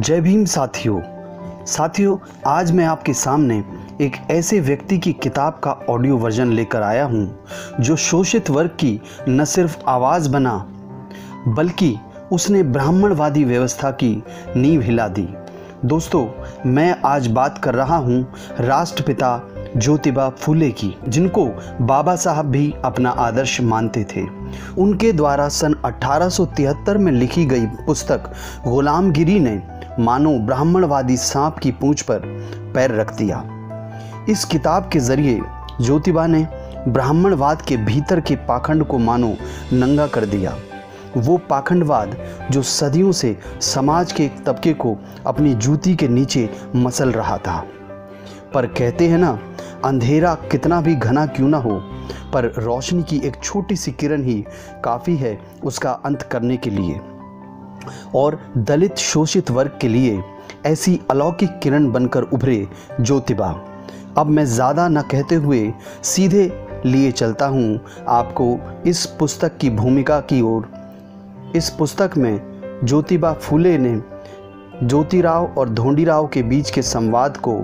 जय भीम साथियों, आज मैं आपके सामने एक ऐसे व्यक्ति की किताब का ऑडियो वर्जन लेकर आया हूं जो शोषित वर्ग की न सिर्फ आवाज़ बना बल्कि उसने ब्राह्मणवादी व्यवस्था की नींव हिला दी। दोस्तों, मैं आज बात कर रहा हूं राष्ट्रपिता ज्योतिबा फूले की, जिनको बाबा साहब भी अपना आदर्श मानते थे। उनके द्वारा सन 1873 में लिखी गई पुस्तक गुलामगिरी ने मानो ब्राह्मणवादी सांप की पूंछ पर पैर रख दिया। इस किताब के जरिए ज्योतिबा ने ब्राह्मणवाद के भीतर के पाखंड को मानो नंगा कर दिया। वो पाखंडवाद जो सदियों से समाज के एक तबके को अपनी जूती के नीचे मसल रहा था। पर कहते हैं ना, अंधेरा कितना भी घना क्यों ना हो, पर रोशनी की एक छोटी सी किरण ही काफ़ी है उसका अंत करने के लिए। और दलित शोषित वर्ग के लिए ऐसी अलौकिक किरण बनकर उभरे ज्योतिबा। अब मैं ज़्यादा न कहते हुए सीधे लिए चलता हूँ आपको इस पुस्तक की भूमिका की ओर। इस पुस्तक में ज्योतिबा फूले ने ज्योतिराव और ढोंडीराव के बीच के संवाद को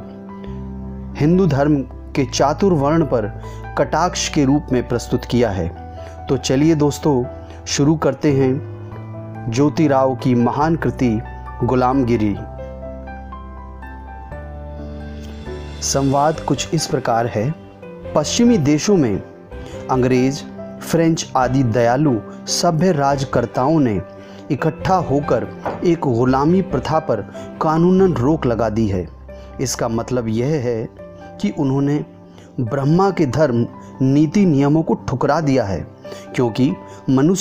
हिंदू धर्म के चातुर्वर्ण पर कटाक्ष के रूप में प्रस्तुत किया है। तो चलिए दोस्तों, शुरू करते हैं ज्योतिराव की महान कृति गुलामगिरी। संवाद कुछ इस प्रकार है। पश्चिमी देशों में अंग्रेज, फ्रेंच आदि दयालु सभ्य राजकर्ताओं ने इकट्ठा होकर एक गुलामी प्रथा पर कानूनन रोक लगा दी है। इसका मतलब यह है कि उन्होंने ब्रह्मा के धर्म नीति नियमों को ठुकरा दिया है, क्योंकि मनु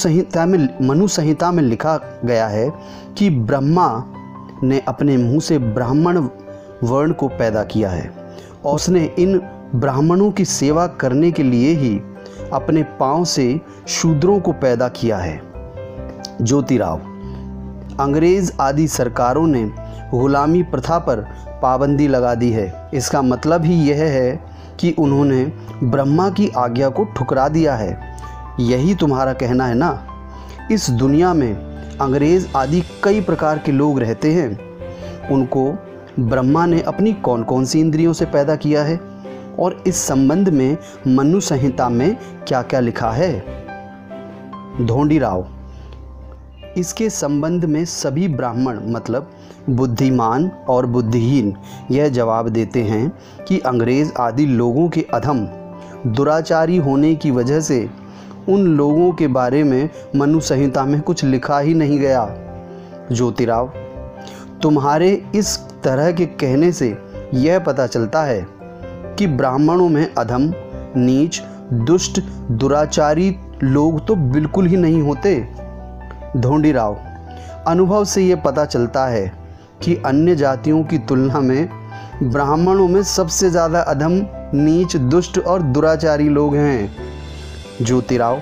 संहिता में लिखा गया है कि ब्रह्मा ने अपने मुंह से ब्राह्मण वर्ण को पैदा किया है और उसने इन ब्राह्मणों की सेवा करने के लिए ही अपने पांव से शूद्रों को पैदा किया है। ज्योतिराव, अंग्रेज आदि सरकारों ने गुलामी प्रथा पर पाबंदी लगा दी है। इसका मतलब ही यह है कि उन्होंने ब्रह्मा की आज्ञा को ठुकरा दिया है। यही तुम्हारा कहना है ना? इस दुनिया में अंग्रेज आदि कई प्रकार के लोग रहते हैं। उनको ब्रह्मा ने अपनी कौन कौन सी इंद्रियों से पैदा किया है और इस संबंध में मनु संहिता में क्या क्या लिखा है? ढोंडीराव, इसके संबंध में सभी ब्राह्मण मतलब बुद्धिमान और बुद्धिहीन यह जवाब देते हैं कि अंग्रेज आदि लोगों के अधम दुराचारी होने की वजह से उन लोगों के बारे में मनु संहिता में कुछ लिखा ही नहीं गया। ज्योतिराव, तुम्हारे इस तरह के कहने से यह पता चलता है कि ब्राह्मणों में अधम, नीच, दुष्ट, दुराचारी लोग तो बिल्कुल ही नहीं होते। ढोंडीराव, अनुभव से यह पता चलता है कि अन्य जातियों की तुलना में ब्राह्मणों में सबसे ज़्यादा अधम, नीच, दुष्ट और दुराचारी लोग हैं। ज्योतिराव,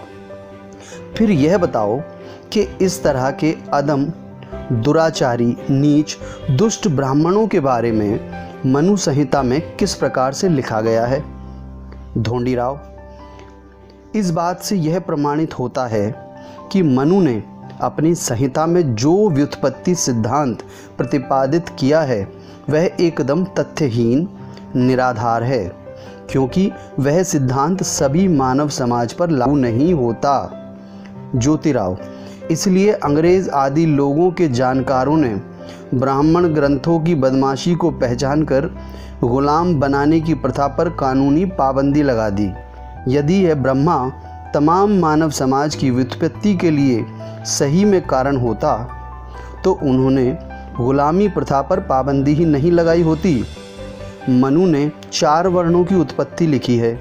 फिर यह बताओ कि इस तरह के अधम, दुराचारी, नीच, दुष्ट ब्राह्मणों के बारे में मनु संहिता में किस प्रकार से लिखा गया है? ढोंडीराव, इस बात से यह प्रमाणित होता है कि मनु ने अपनी संहिता में जो व्युत्पत्ति सिद्धांत प्रतिपादित किया है वह एकदम तथ्यहीन, निराधार है, क्योंकि वह सिद्धांत सभी मानव समाज पर लागू नहीं होता। ज्योतिराव, इसलिए अंग्रेज आदि लोगों के जानकारों ने ब्राह्मण ग्रंथों की बदमाशी को पहचानकर गुलाम बनाने की प्रथा पर कानूनी पाबंदी लगा दी। यदि यह ब्रह्मा तमाम मानव समाज की व्युत्पत्ति के लिए सही में कारण होता तो उन्होंने गुलामी प्रथा पर पाबंदी ही नहीं लगाई होती। मनु ने 4 वर्णों की उत्पत्ति लिखी है।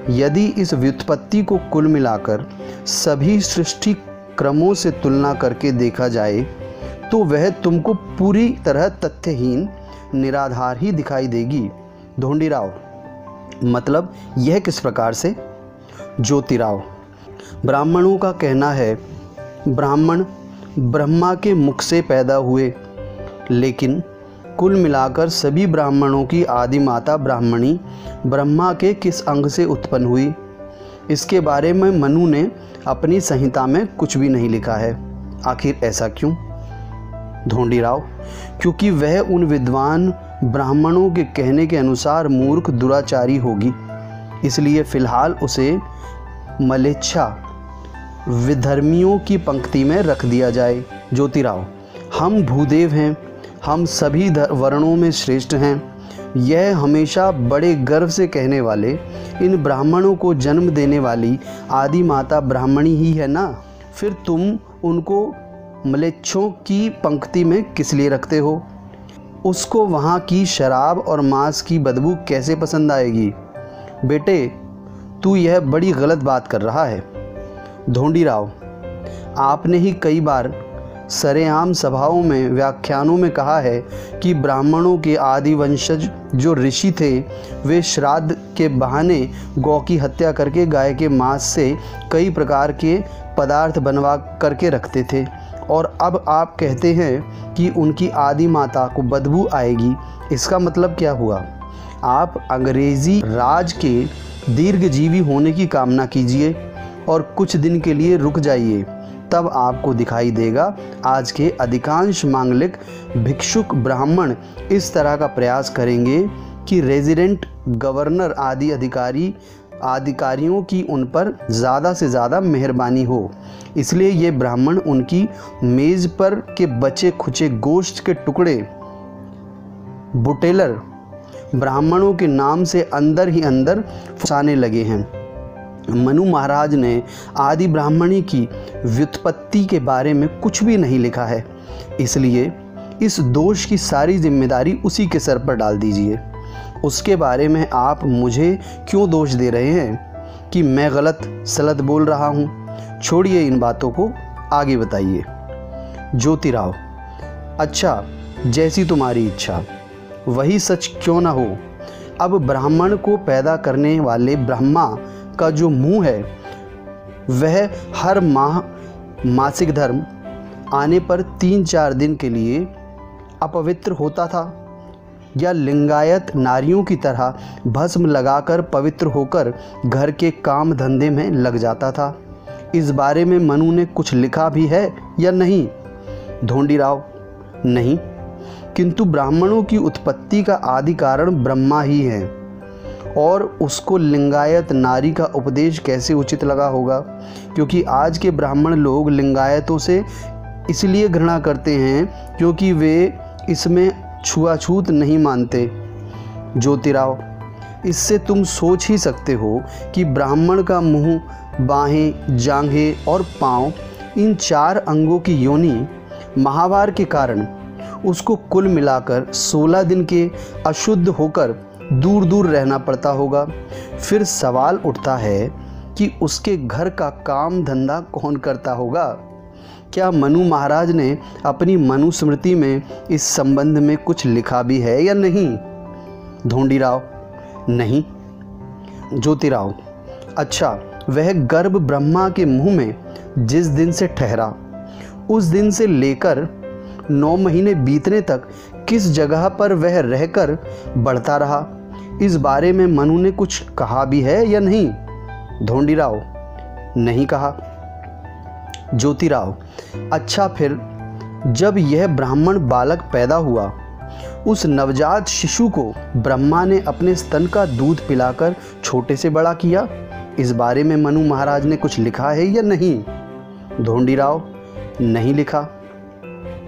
यदि इस व्युत्पत्ति को कुल मिलाकर सभी सृष्टि क्रमों से तुलना करके देखा जाए तो वह तुमको पूरी तरह तथ्यहीन, निराधार ही दिखाई देगी। ढोंडीराव, मतलब यह किस प्रकार से? ज्योतिराव, ब्राह्मणों का कहना है ब्राह्मण ब्रह्मा के मुख से पैदा हुए, लेकिन कुल मिलाकर सभी ब्राह्मणों की आदि माता ब्राह्मणी ब्रह्मा के किस अंग से उत्पन्न हुई, इसके बारे में मनु ने अपनी संहिता में कुछ भी नहीं लिखा है। आखिर ऐसा क्यों? ढोंडीराव, क्योंकि वह उन विद्वान ब्राह्मणों के कहने के अनुसार मूर्ख दुराचारी होगी, इसलिए फिलहाल उसे मलेच्छा विधर्मियों की पंक्ति में रख दिया जाए। ज्योतिराव, हम भूदेव हैं, हम सभी वर्णों में श्रेष्ठ हैं, यह हमेशा बड़े गर्व से कहने वाले इन ब्राह्मणों को जन्म देने वाली आदि माता ब्राह्मणी ही है ना, फिर तुम उनको मलेच्छों की पंक्ति में किस लिए रखते हो? उसको वहाँ की शराब और मांस की बदबू कैसे पसंद आएगी? बेटे, तू यह बड़ी गलत बात कर रहा है। ढोंडीराव, आपने ही कई बार सरेआम सभाओं में व्याख्यानों में कहा है कि ब्राह्मणों के आदि वंशज जो ऋषि थे वे श्राद्ध के बहाने गौ की हत्या करके गाय के मांस से कई प्रकार के पदार्थ बनवा करके रखते थे, और अब आप कहते हैं कि उनकी आदि माता को बदबू आएगी। इसका मतलब क्या हुआ? आप अंग्रेज़ी राज के दीर्घजीवी होने की कामना कीजिए और कुछ दिन के लिए रुक जाइए, तब आपको दिखाई देगा आज के अधिकांश मांगलिक भिक्षुक ब्राह्मण इस तरह का प्रयास करेंगे कि रेजिडेंट गवर्नर आदि अधिकारियों की उन पर ज़्यादा से ज़्यादा मेहरबानी हो, इसलिए ये ब्राह्मण उनकी मेज़ पर के बचे खुचे गोश्त के टुकड़े बुटेलर ब्राह्मणों के नाम से अंदर ही अंदर फंसाने लगे हैं। मनु महाराज ने आदि ब्राह्मणी की व्युत्पत्ति के बारे में कुछ भी नहीं लिखा है, इसलिए इस दोष की सारी जिम्मेदारी उसी के सर पर डाल दीजिए। उसके बारे में आप मुझे क्यों दोष दे रहे हैं कि मैं गलत सलत बोल रहा हूँ? छोड़िए इन बातों को, आगे बताइए। ज्योतिराव, अच्छा, जैसी तुम्हारी इच्छा, वही सच क्यों न हो। अब ब्राह्मण को पैदा करने वाले ब्रह्मा का जो मुंह है वह हर माह मासिक धर्म आने पर 3-4 दिन के लिए अपवित्र होता था, या लिंगायत नारियों की तरह भस्म लगाकर पवित्र होकर घर के काम धंधे में लग जाता था। इस बारे में मनु ने कुछ लिखा भी है या नहीं? ढोंडीराव, नहीं, किंतु ब्राह्मणों की उत्पत्ति का आदि कारण ब्रह्मा ही है, और उसको लिंगायत नारी का उपदेश कैसे उचित लगा होगा? क्योंकि आज के ब्राह्मण लोग लिंगायतों से इसलिए घृणा करते हैं क्योंकि वे इसमें छुआछूत नहीं मानते। ज्योतिराव, इससे तुम सोच ही सकते हो कि ब्राह्मण का मुंह, बाहें, जांघें और पाँव, इन 4 अंगों की योनि माहवार के कारण उसको कुल मिलाकर 16 दिन के अशुद्ध होकर दूर दूर रहना पड़ता होगा। फिर सवाल उठता है कि उसके घर का काम धंधा कौन करता होगा? क्या मनु महाराज ने अपनी मनुस्मृति में इस संबंध में कुछ लिखा भी है या नहीं? ढोंडीराव, नहीं। ज्योतिराव, अच्छा, वह गर्भ ब्रह्मा के मुंह में जिस दिन से ठहरा उस दिन से लेकर 9 महीने बीतने तक किस जगह पर वह रहकर बढ़ता रहा, इस बारे में मनु ने कुछ कहा भी है या नहीं? ढोंडीराव, नहीं कहा। ज्योतिराव, अच्छा, फिर जब यह ब्राह्मण बालक पैदा हुआ, उस नवजात शिशु को ब्रह्मा ने अपने स्तन का दूध पिलाकर छोटे से बड़ा किया, इस बारे में मनु महाराज ने कुछ लिखा है या नहीं? ढोंडीराव, नहीं लिखा।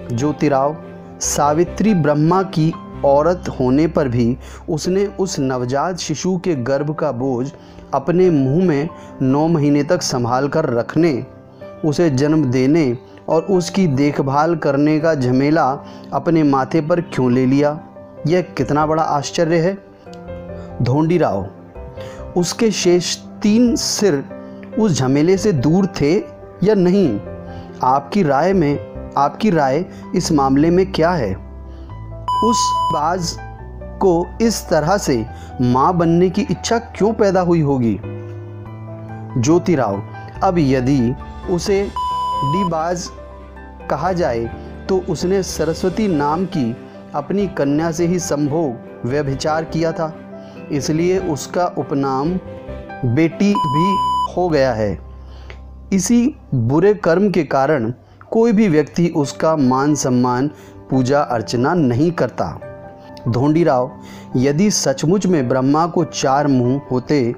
ज्योतिराव, सावित्री ब्रह्मा की औरत होने पर भी उसने उस नवजात शिशु के गर्भ का बोझ अपने मुंह में 9 महीने तक संभाल कर रखने, उसे जन्म देने और उसकी देखभाल करने का झमेला अपने माथे पर क्यों ले लिया? यह कितना बड़ा आश्चर्य है। ढोंडीराव, उसके शेष 3 सिर उस झमेले से दूर थे या नहीं? आपकी राय इस मामले में क्या है? उस बाज को इस तरह से मां बनने की इच्छा क्यों पैदा हुई होगी? ज्योतिराव, अब यदि उसे डीबाज कहा जाए तो उसने सरस्वती नाम की अपनी कन्या से ही संभोग व्यभिचार किया था, इसलिए उसका उपनाम बेटी भी हो गया है। इसी बुरे कर्म के कारण कोई भी व्यक्ति उसका मान सम्मान पूजा अर्चना नहीं करता। धोंडीराव, यदि सचमुच में ब्रह्मा को 4 मुंह होते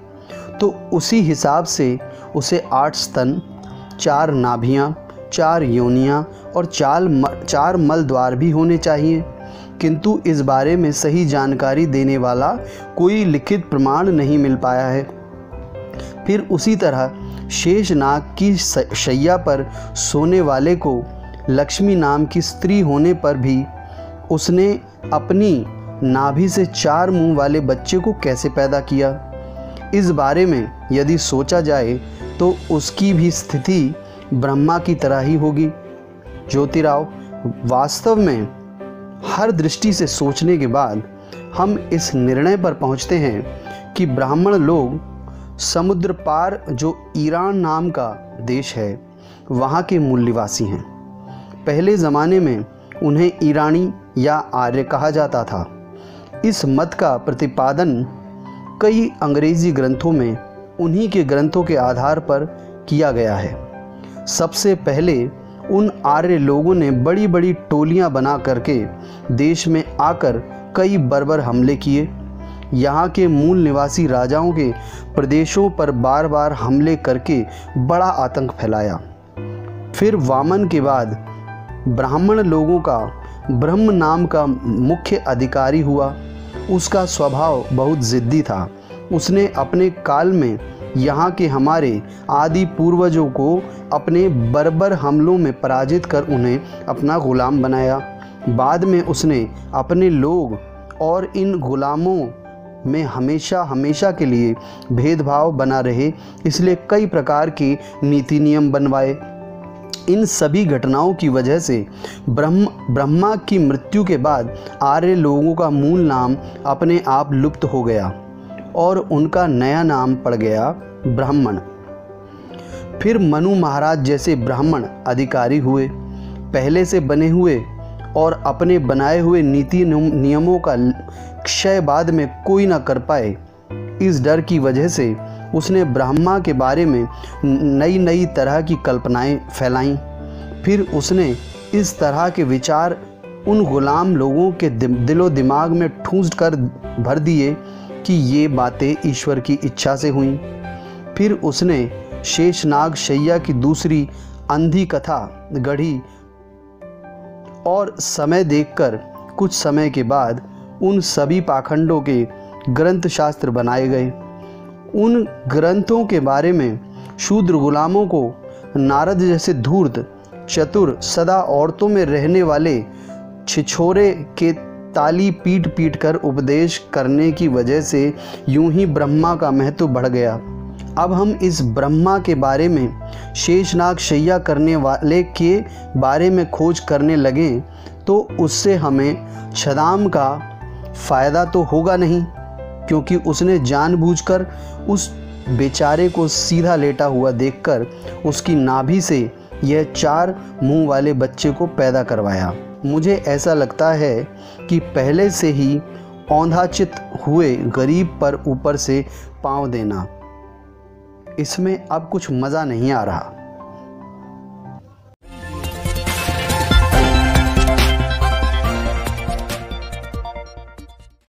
तो उसी हिसाब से उसे 8 स्तन, 4 नाभियाँ, 4 योनियाँ और 4 मल द्वार भी होने चाहिए, किंतु इस बारे में सही जानकारी देने वाला कोई लिखित प्रमाण नहीं मिल पाया है। फिर उसी तरह शेषनाग की शैया पर सोने वाले को लक्ष्मी नाम की स्त्री होने पर भी उसने अपनी नाभि से 4 मुंह वाले बच्चे को कैसे पैदा किया? इस बारे में यदि सोचा जाए तो उसकी भी स्थिति ब्रह्मा की तरह ही होगी। ज्योतिराव, वास्तव में हर दृष्टि से सोचने के बाद हम इस निर्णय पर पहुंचते हैं कि ब्राह्मण लोग समुद्र पार जो ईरान नाम का देश है वहाँ के मूल निवासी हैं। पहले ज़माने में उन्हें ईरानी या आर्य कहा जाता था। इस मत का प्रतिपादन कई अंग्रेज़ी ग्रंथों में उन्हीं के ग्रंथों के आधार पर किया गया है। सबसे पहले उन आर्य लोगों ने बड़ी बड़ी टोलियां बना करके देश में आकर कई बर्बर हमले किए। यहाँ के मूल निवासी राजाओं के प्रदेशों पर बार बार हमले करके बड़ा आतंक फैलाया। फिर वामन के बाद ब्राह्मण लोगों का ब्रह्म नाम का मुख्य अधिकारी हुआ। उसका स्वभाव बहुत ज़िद्दी था। उसने अपने काल में यहाँ के हमारे आदि पूर्वजों को अपने बर्बर हमलों में पराजित कर उन्हें अपना ग़ुलाम बनाया। बाद में उसने अपने लोग और इन ग़ुलामों में हमेशा हमेशा के लिए भेदभाव बना रहे, इसलिए कई प्रकार के नीति नियम बनवाए। इन सभी घटनाओं की वजह से ब्रह्मा की मृत्यु के बाद आर्य लोगों का मूल नाम अपने आप लुप्त हो गया और उनका नया नाम पड़ गया ब्राह्मण। फिर मनु महाराज जैसे ब्राह्मण अधिकारी हुए। पहले से बने हुए और अपने बनाए हुए नीति नियमों का क्षय बाद में कोई ना कर पाए, इस डर की वजह से उसने ब्रह्मा के बारे में नई नई तरह की कल्पनाएं फैलाईं। फिर उसने इस तरह के विचार उन गुलाम लोगों के दिलो दिमाग में ठूंस कर भर दिए कि ये बातें ईश्वर की इच्छा से हुईं। फिर उसने शेषनाग शैया की दूसरी अंधी कथा गढ़ी और समय देखकर कुछ समय के बाद उन सभी पाखंडों के ग्रंथ शास्त्र बनाए गए। उन ग्रंथों के बारे में शूद्र गुलामों को नारद जैसे धूर्त, चतुर, सदा औरतों में रहने वाले छिछोरे के ताली पीट पीट कर उपदेश करने की वजह से यूं ही ब्रह्मा का महत्व बढ़ गया। अब हम इस ब्रह्मा के बारे में शेषनाग शैया करने वाले के बारे में खोज करने लगें तो उससे हमें छदाम का फ़ायदा तो होगा नहीं, क्योंकि उसने जानबूझकर उस बेचारे को सीधा लेटा हुआ देखकर उसकी नाभि से यह 4 मुंह वाले बच्चे को पैदा करवाया। मुझे ऐसा लगता है कि पहले से ही औंधाचित हुए गरीब पर ऊपर से पाँव देना, इसमें अब कुछ मज़ा नहीं आ रहा।